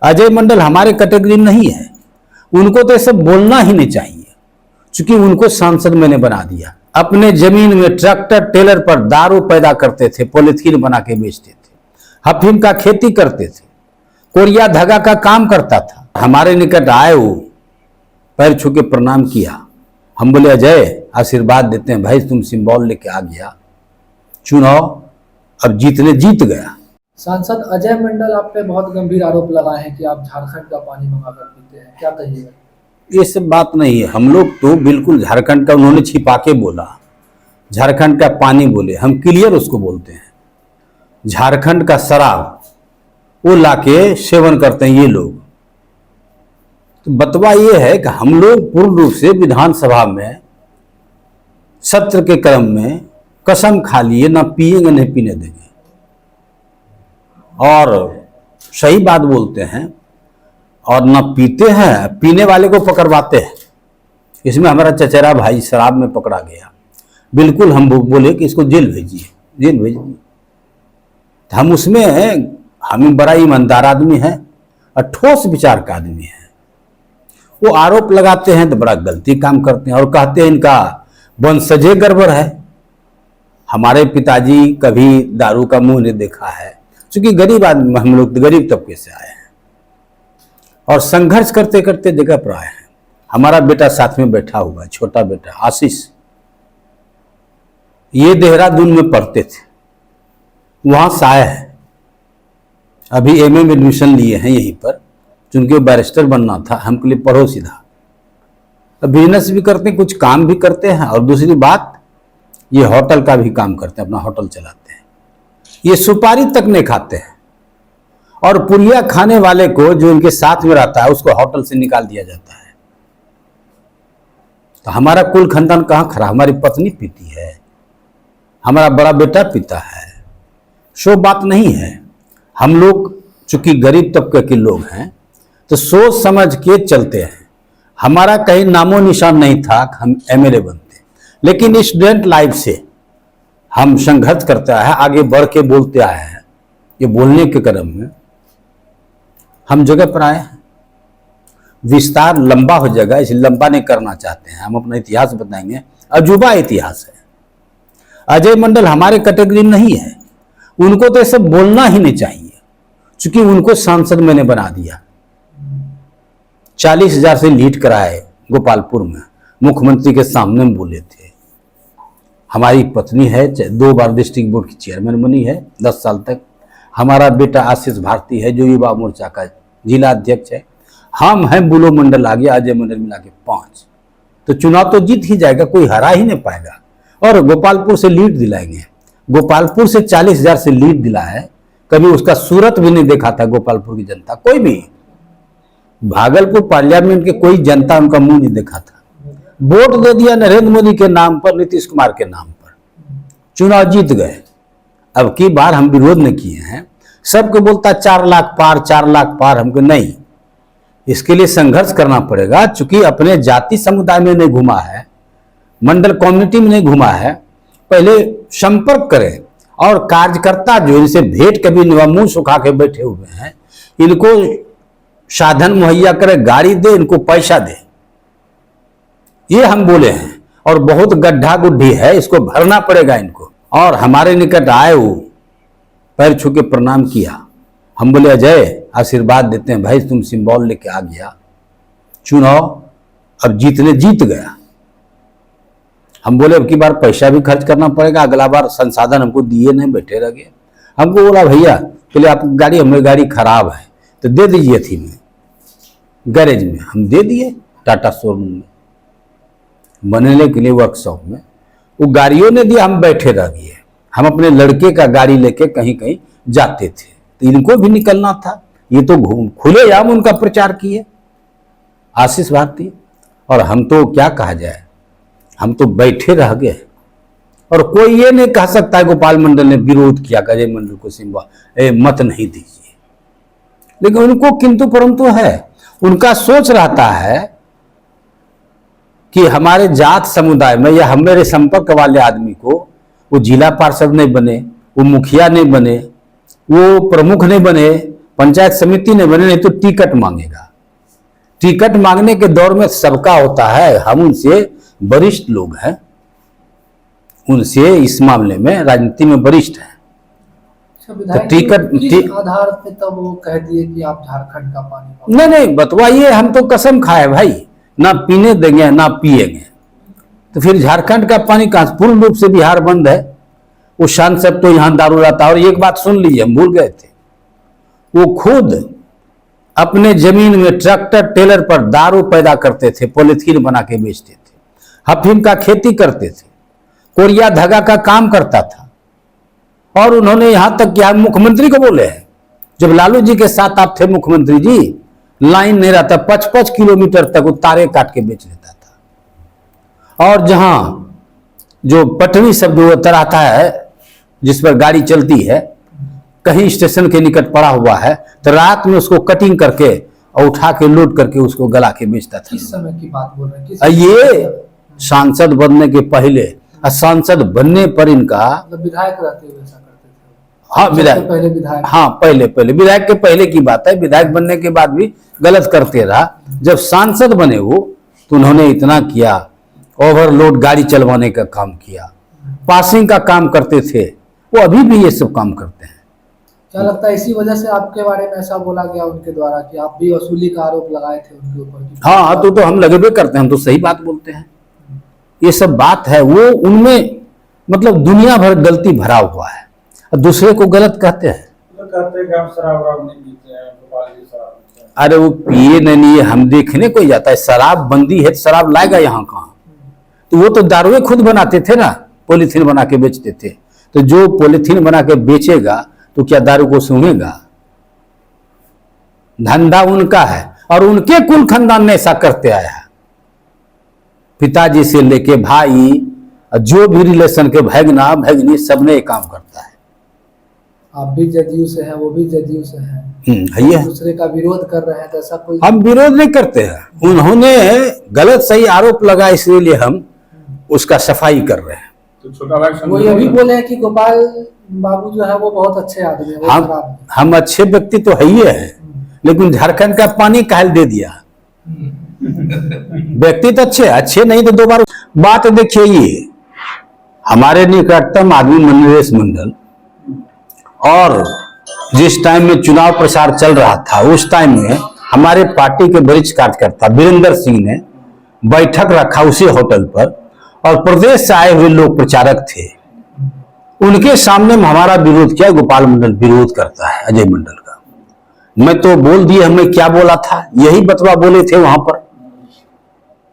अजय मंडल हमारे कैटेगरी में नहीं है। उनको तो ऐसे बोलना ही नहीं चाहिए, क्योंकि उनको सांसद मैंने बना दिया। अपने जमीन में ट्रैक्टर टेलर पर दारू पैदा करते थे, पॉलिथीन बना के बेचते थे, अफीम का खेती करते थे, कोरिया धागा का काम करता था। हमारे निकट आए, वो पैर छू के प्रणाम किया। हम बोले अजय आशीर्वाद देते हैं भाई, तुम सिंबल लेके आ गया, चुनाव अब जीत गया। सांसद अजय मंडल आप पे बहुत गंभीर आरोप लगाए हैं कि आप झारखंड का पानी मंगाकर पीते हैं, क्या कहिएगा? ये सब बात नहीं है। हम लोग तो बिल्कुल झारखंड का, उन्होंने छिपा के बोला झारखंड का पानी बोले, हम क्लियर उसको बोलते हैं। झारखंड का शराब वो लाके सेवन करते हैं ये लोग। तो बतवा ये है कि हम लोग पूर्ण रूप से विधानसभा में सत्र के क्रम में कसम खा लिए ना पिएंगे नहीं पीने देंगे, और सही बात बोलते हैं, और ना पीते हैं, पीने वाले को पकड़वाते हैं। इसमें हमारा चचेरा भाई शराब में पकड़ा गया, बिल्कुल हम बोले कि इसको जेल भेजिए, जेल भेज दिए। तो हम उसमें हम बड़ा ईमानदार आदमी है और ठोस विचार का आदमी है। वो आरोप लगाते हैं तो बड़ा गलती काम करते हैं और कहते हैं इनका वंशजे गड़बड़ है। हमारे पिताजी कभी दारू का मुंह नहीं देखा है, क्योंकि गरीब आदमी, हम लोग गरीब तबके से आए हैं और संघर्ष करते करते जगह पर आए हैं। हमारा बेटा साथ में बैठा हुआ है, छोटा बेटा आशीष, ये देहरादून में पढ़ते थे, वहां से आए हैं, अभी एमए में एडमिशन लिए हैं यहीं पर, चूंकि बैरिस्टर बनना था। हमके लिए पढ़ो सीधा। बिजनेस भी करते हैं, कुछ काम भी करते हैं, और दूसरी बात ये होटल का भी काम करते हैं, अपना होटल चलाते हैं। ये सुपारी तक नहीं खाते हैं, और पुड़िया खाने वाले को जो इनके साथ में रहता है उसको होटल से निकाल दिया जाता है। तो हमारा कुल खानदान कहाँ खड़ा? हमारी पत्नी पीती है, हमारा बड़ा बेटा पीता है, सो बात नहीं है। हम लोग चूंकि गरीब तबके के लोग हैं तो सोच समझ के चलते हैं। हमारा कहीं नामो निशान नहीं था कि हम एमएलए बनते, लेकिन स्टूडेंट लाइफ से हम संघर्ष करते आए हैं, आगे बढ़ के बोलते आए हैं। ये बोलने के क्रम में हम जगह पर आए हैं। विस्तार लंबा हो जाएगा, इसलिए लंबा नहीं करना चाहते हैं। हम अपना इतिहास बताएंगे, अजूबा इतिहास है। अजय मंडल हमारे कैटेगरी में नहीं है। उनको तो ऐसे बोलना ही नहीं चाहिए, क्योंकि उनको सांसद मैंने बना दिया। 40,000 से लीड कराए गोपालपुर में, मुख्यमंत्री के सामने में बोले थे। हमारी पत्नी है, 2 बार डिस्ट्रिक्ट बोर्ड की चेयरमैन बनी है 10 साल तक। हमारा बेटा आशीष भारती है जो युवा मोर्चा का जिला अध्यक्ष है। हम हैं बुलो मंडल आ गया, अजय मंडल मिला के 5, तो चुनाव तो जीत ही जाएगा, कोई हरा ही नहीं पाएगा। और गोपालपुर से लीड दिलाएंगे। गोपालपुर से 40,000 से लीड दिला है, कभी उसका सूरत भी नहीं देखा था गोपालपुर की जनता, कोई भी। भागलपुर पार्लियामेंट के कोई जनता उनका मुंह नहीं देखा था। वोट दे दिया नरेंद्र मोदी के नाम पर, नीतीश कुमार के नाम पर, चुनाव जीत गए। अब की बार हम विरोध नहीं किए हैं। सबको बोलता 4 लाख पार, 4 लाख पार, हमको नहीं। इसके लिए संघर्ष करना पड़ेगा, चूंकि अपने जाति समुदाय में नहीं घुमा है, मंडल कम्युनिटी में नहीं घुमा है। पहले संपर्क करें, और कार्यकर्ता जो इनसे भेंट कभी मुंह सुखा के बैठे हुए हैं, इनको साधन मुहैया करे, गाड़ी दे, इनको पैसा दे। ये हम बोले हैं, और बहुत गड्ढा गुड्ढी है, इसको भरना पड़ेगा इनको। और हमारे निकट आए, वो पैर छू के प्रणाम किया। हम बोले अजय आशीर्वाद देते हैं भाई, तुम सिंबल लेके आ गया, चुनाव अब जीत गया। हम बोले अब की बार पैसा भी खर्च करना पड़ेगा, अगला बार संसाधन हमको दिए नहीं, बैठे रह गए। हमको बोला भैया बोले आप गाड़ी, हमें गाड़ी खराब है तो दे दीजिए थी में गैरेज में। हम दे दिए टाटा शोरूम में, बनने के लिए वर्कशॉप में। वो गाड़ियों ने दिया, हम बैठे रह गए। हम अपने लड़के का गाड़ी लेके कहीं कहीं जाते थे, तो इनको भी निकलना था। ये तो खुलेआम उनका प्रचार किए आशीष भारती, और हम तो क्या कहा जाए, हम तो बैठे रह गए। और कोई ये नहीं कह सकता है गोपाल मंडल ने विरोध किया, अजय मंडल को सिंबल मत नहीं दीजिए। लेकिन उनको किंतु परंतु है, उनका सोच रहता है कि हमारे जात समुदाय में या हमारे संपर्क वाले आदमी को वो जिला पार्षद नहीं बने, वो मुखिया नहीं बने, वो प्रमुख नहीं बने, पंचायत समिति नहीं बने, नहीं तो टिकट मांगेगा। टिकट मांगने के दौर में सबका होता है, हम उनसे वरिष्ठ लोग हैं, उनसे इस मामले में राजनीति में वरिष्ठ हैं। विधायक तो टिकट किस आधार पे तब वो कह दिए कि आप झारखंड का पानी नहीं नहीं बतवाइए, हम तो कसम खाए भाई, ना पीने देंगे ना पिएंगे। तो फिर झारखंड का पानी कहां? पूर्ण रूप से बिहार बंद है। वो सांसद तो यहाँ दारू लाता है। और एक बात सुन लीजिए, हम भूल गए थे, वो खुद अपने जमीन में ट्रैक्टर टेलर पर दारू पैदा करते थे, पॉलिथीन बना के बेचते थे, अफीम का खेती करते थे, कोरिया धागा का काम करता था। और उन्होंने यहां तक कि मुख्यमंत्री को बोले हैं, जब लालू जी के साथ आप थे मुख्यमंत्री जी, लाइन नहीं रहता, 55 किलोमीटर तक वो तारे काट के बेच लेता था। और जहां जो पटरी शब्द उतर आता है, जिस पर गाड़ी चलती है, कहीं स्टेशन के निकट पड़ा हुआ है, तो रात में उसको कटिंग करके और उठा के लोड करके उसको गला के बेचता था। किस समय की बात बोल रहे हैं? ये सांसद बनने के पहले, और सांसद बनने पर इनका, मतलब विधायक रहते हुए ऐसा करते थे? हाँ विधायक, पहले विधायक, हाँ पहले विधायक के पहले की बात है। विधायक बनने के बाद भी गलत करते रहा। जब सांसद बने वो, तो उन्होंने इतना किया, ओवरलोड गाड़ी चलवाने का काम किया, पासिंग का काम करते थे। वो अभी भी ये सब काम करते हैं। क्या लगता है इसी वजह से आपके बारे में ऐसा बोला गया उनके द्वारा कि आप भी वसूली का आरोप लगाए थे उनके ऊपर? हाँ तो हम लगे भी करते हैं, हम तो सही बात बोलते हैं। ये सब बात है, वो उनमें मतलब दुनिया भर गलती भरा हुआ है, और दूसरे को गलत कहते हैं। कहते हैं कि हम शराब नहीं पीते हैं, गोपाल जी शराब पीते हैं। अरे वो पिए नहीं, हम देखने को ही जाता है। शराब बंदी है तो शराब लाएगा यहाँ कहाँ? तो वो तो दारुए खुद बनाते थे ना, पॉलीथीन बना के बेचते थे। तो जो पॉलीथीन बना के बेचेगा तो क्या दारू को सूंघेगा? धंधा उनका है, और उनके कुल खानदान में ऐसा करते आया है। पिताजी से लेके भाई, जो भी रिलेशन के भगना भगनी, सबने ये काम करता है। आप भी जदयू से हैं, वो भी जदयू से हैं, है दूसरे का विरोध कर रहे हैं, तो ऐसा कोई? हम विरोध नहीं करते हैं। उन्होंने गलत सही आरोप लगा, इसलिए हम उसका सफाई कर रहे हैं। तो छोटा भाई वो ये भी बोले हैं कि गोपाल बाबू जो है वो बहुत अच्छे आदमी है, वो खराब नहीं। हम अच्छे व्यक्ति तो है ही है, लेकिन झारखंड का पानी काहे दे दिया? व्यक्ति तो अच्छे नहीं तो दोबारा बात देखिए। ये हमारे निकटतम आदमी नरेश मंडल, और जिस टाइम में चुनाव प्रचार चल रहा था, उस टाइम में हमारे पार्टी के वरिष्ठ कार्यकर्ता वीरेंद्र सिंह ने बैठक रखा उसी होटल पर, और प्रदेश से आए हुए लोग प्रचारक थे, उनके सामने में हमारा विरोध किया। गोपाल मंडल विरोध करता है अजय मंडल का। मैं तो बोल दिया, हमें क्या बोला था, यही बतवा बोले थे वहां पर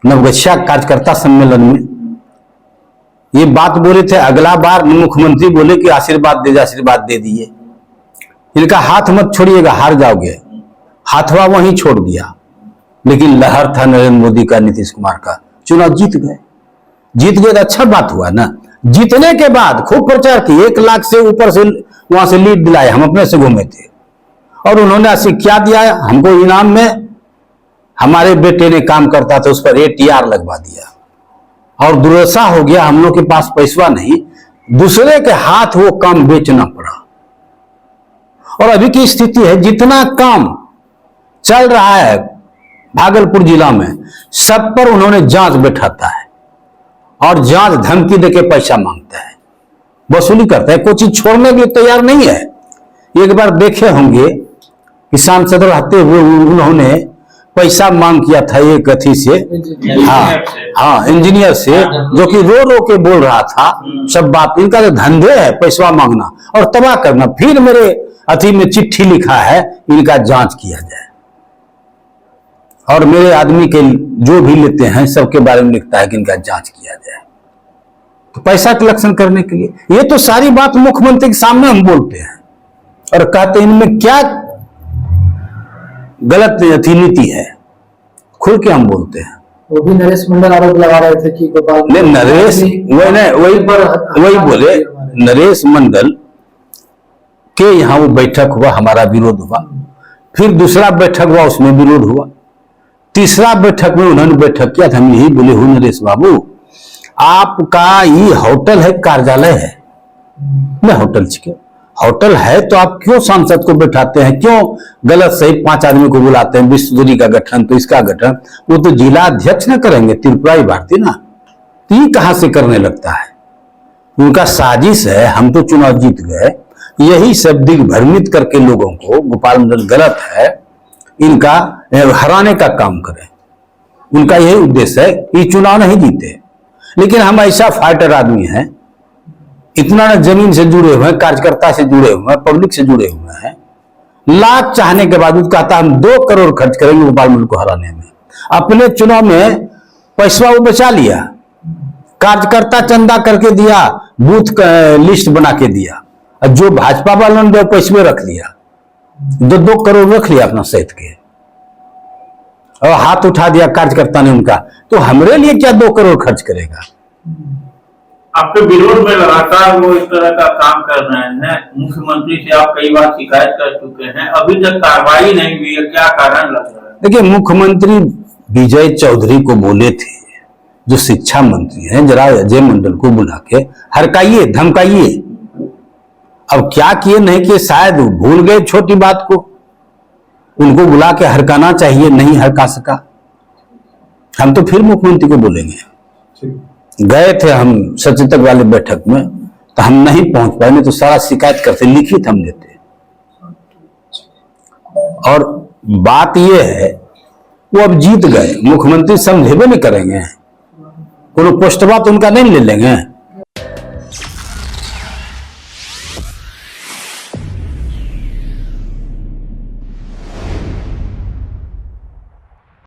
नवगछिया कार्यकर्ता सम्मेलन में। ये बात बोले थे। अगला बार मुख्यमंत्री बोले कि आशीर्वाद दे दिए, इनका हाथ मत छोड़िएगा, हार जाओगे। हाथवा वहीं छोड़ दिया। लेकिन लहर था नरेंद्र मोदी का, नीतीश कुमार का, चुनाव जीत गए तो अच्छा बात हुआ ना। जीतने के बाद खूब प्रचार किए, 1 लाख से ऊपर से वहां से लीड दिलाए, हम अपने से घूमे थे। और उन्होंने ऐसे क्या दिया हमको इनाम में? हमारे बेटे ने काम करता था, उस पर ATR लगवा दिया। और दुर्दशा हो गया, हम लोग के पास पैसा नहीं, दूसरे के हाथ वो काम बेचना पड़ा। और अभी की स्थिति है, जितना काम चल रहा है भागलपुर जिला में, सब पर उन्होंने जांच बैठाता है, और जांच धमकी देके पैसा मांगता है, वसूली करता है। कोई चीज छोड़ने के लिए तैयार नहीं है। एक बार देखे होंगे कि सांसद रहते हुए उन्होंने पैसा मांग किया था एक अथी से, हाँ इंजीनियर से, जो कि रो के बोल रहा था सब बात। इनका जो धंधे है पैसा मांगना और तबाह करना। फिर मेरे अथी में चिट्ठी लिखा है, इनका जांच किया जाए। और मेरे आदमी के जो भी लेते हैं सबके बारे में लिखता है कि इनका जांच किया जाए, तो पैसा कलेक्शन करने के लिए। ये तो सारी बात मुख्यमंत्री के सामने हम बोलते हैं और कहते हैं इनमें क्या गलत अथी नीति है, खुल के हम बोलते हैं। वो भी नरेश मंडल आरोप लगा रहे थे कि गोपाल नरेश वही बोले, नरेश मंडल के यहाँ वो बैठक हुआ, हमारा विरोध हुआ। फिर दूसरा बैठक हुआ, उसमें विरोध हुआ। तीसरा बैठक में उन्होंने बैठक किया था, हम यही बोले हो नरेश बाबू, आपका ये होटल है, कार्यालय है, मैं होटल छिके, होटल है तो आप क्यों सांसद को बैठाते हैं, क्यों गलत सही 5 आदमी को बुलाते हैं, बिस्तुरी का गठन तो इसका गठन, वो तो जिला अध्यक्ष ना करेंगे, त्रिपुरारी भारती ना, तो ये कहां से करने लगता है। उनका साजिश है, हम तो चुनाव जीत गए, यही सब दिग्भ्रमित करके लोगों को गोपाल मंडल गलत है इनका हराने का काम करें। उनका यही उद्देश्य है कि चुनाव नहीं जीते, लेकिन हम ऐसा फाइटर आदमी हैं, इतना न जमीन से जुड़े हुए हैं, कार्यकर्ता से जुड़े हुए हैं, पब्लिक से जुड़े हुए हैं, लाख चाहने के बावजूद कहता हम 2 करोड़ खर्च करेंगे गोपाल मंडल को हराने में। अपने चुनाव में पैसा वो बचा लिया, कार्यकर्ता चंदा करके दिया, बूथ लिस्ट बना के दिया, और जो भाजपा वालों ने पैसे रख लिया, 2 करोड़ रख लिया अपना सहित के, और हाथ उठा दिया कार्यकर्ता ने उनका, तो हमरे लिए क्या 2 करोड़ खर्च करेगा। आपके विरोध में लगातार वो इस तरह का काम कर रहे हैं, मुख्यमंत्री से आप कई बार शिकायत कर चुके हैं, अभी तक कार्रवाई नहीं हुई है, क्या कारण लग रहा है? देखिए, मुख्यमंत्री विजय चौधरी को बोले थे, जो शिक्षा मंत्री हैं, जरा अजय मंडल को बुला के हरकाइए, धमकाइए। अब क्या किए नहीं किए, शायद भूल गए छोटी बात को, उनको बुला के हरकाना चाहिए, नहीं हरका सका। हम तो फिर मुख्यमंत्री को बोलेंगे। गए थे हम सचेतक वाले बैठक में, तो हम नहीं पहुंच पाए, नहीं तो सारा शिकायत करते, लिखित हम देते। और बात यह है, वो अब जीत गए, मुख्यमंत्री समझेबे नहीं करेंगे, कोनो पोस्टवा तो उनका नहीं ले लेंगे।